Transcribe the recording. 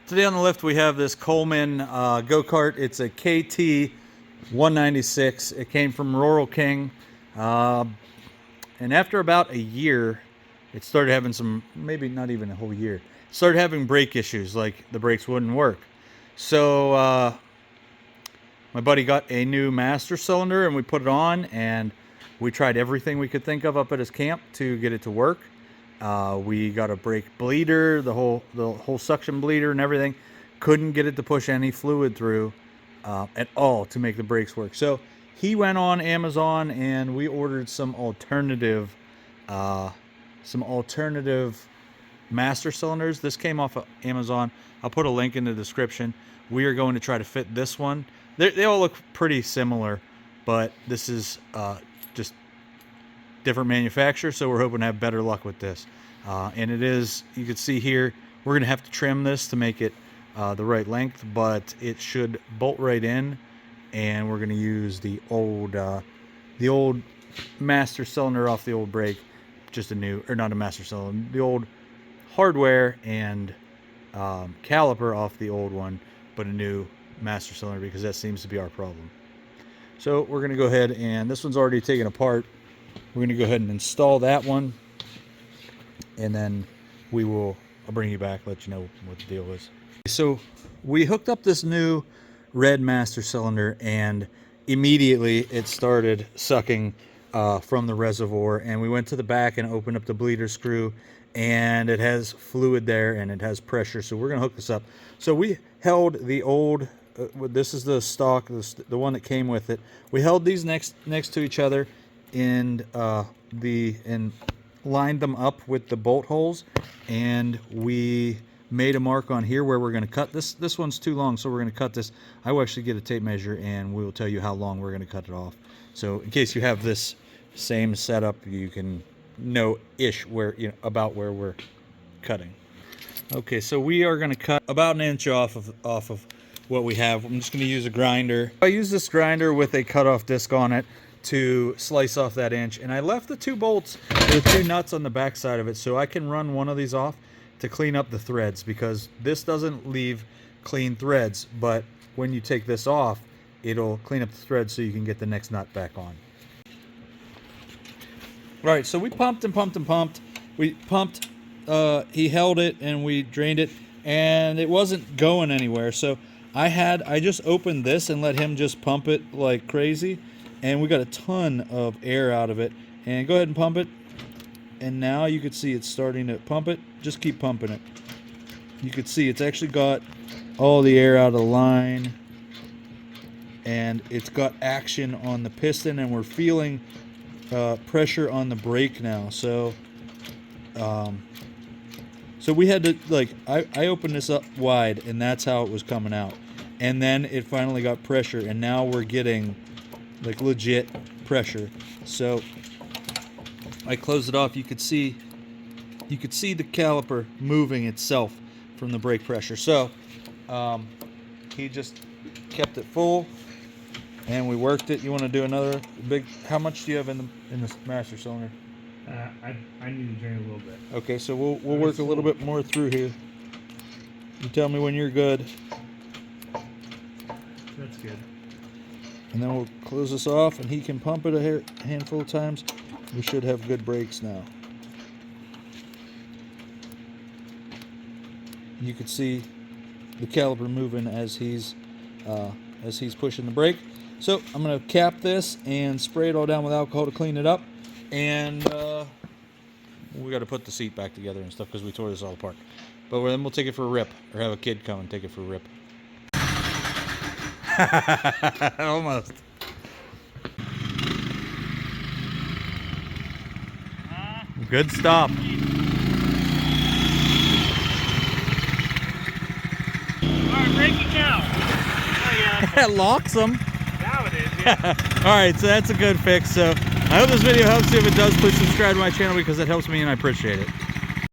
Today on the lift we have this Coleman go-kart. It's a KT 196. It came from Rural King. And after about a year, it started having some, maybe not even a whole year, started having brake issues, like the brakes wouldn't work. So my buddy got a new master cylinder and we put it on, and we tried everything we could think of up at his camp to get it to work. We got a brake bleeder, the whole suction bleeder and everything. Couldn't get it to push any fluid through at all to make the brakes work. So he went on Amazon and we ordered some alternative master cylinders. This came off of Amazon. I'll put a link in the description. We are going to try to fit this one. They all look pretty similar, but this is just different manufacturer, so we're hoping to have better luck with this. And it is, you can see here, we're going to have to trim this to make it the right length, but it should bolt right in. And we're going to use the old master cylinder off the old brake, just a new, or not a master cylinder, the old hardware and caliper off the old one, but a new master cylinder, because that seems to be our problem. So we're going to go ahead, and this one's already taken apart. We're going to go ahead and install that one, and then I'll bring you back, let you know what the deal is. So we hooked up this new red master cylinder, and immediately it started sucking from the reservoir, and we went to the back and opened up the bleeder screw, and it has fluid there and it has pressure. So we're going to hook this up. So we held the old, this is the stock, the one that came with it. We held these next to each other and lined them up with the bolt holes, and we made a mark on here where we're going to cut this. This one's too long, so we're going to cut this. I will actually get a tape measure and we will tell you how long we're going to cut it off. So in case you have this same setup, you can know-ish about where we're cutting. Okay, so we are going to cut about an inch off of what we have. I'm just going to use a grinder. I use this grinder with a cutoff disc on it to slice off that inch, and I left the two bolts, the two nuts on the back side of it, so I can run one of these off to clean up the threads, because this doesn't leave clean threads, but when you take this off, it'll clean up the threads so you can get the next nut back on. Right, so we pumped and pumped and pumped. We pumped, he held it and we drained it, and it wasn't going anywhere. So I just opened this and let him just pump it like crazy, and we got a ton of air out of it. And go ahead and pump it, and now you can see it's starting to pump it. Just keep pumping it. You can see it's actually got all the air out of the line, and it's got action on the piston, and we're feeling pressure on the brake now. So we had to, I opened this up wide, and that's how it was coming out, and then it finally got pressure, and now we're getting like legit pressure. So I closed it off. You could see the caliper moving itself from the brake pressure. So he just kept it full, and we worked it. You want to do another big? How much do you have in this master cylinder? I need to drain a little bit. Okay, so we'll work a little bit more through here. You tell me when you're good. That's good. And then we'll close this off, and he can pump it a handful of times. We should have good brakes now. You can see the caliper moving as he's pushing the brake. So I'm going to cap this and spray it all down with alcohol to clean it up. And we got to put the seat back together and stuff because we tore this all apart. But then we'll take it for a rip, or have a kid come and take it for a rip. Almost. Good stop. Alright, braking now. Oh, yeah. That locks them. Now it is, yeah. Alright, so that's a good fix. So I hope this video helps you. If it does, please subscribe to my channel, because it helps me and I appreciate it.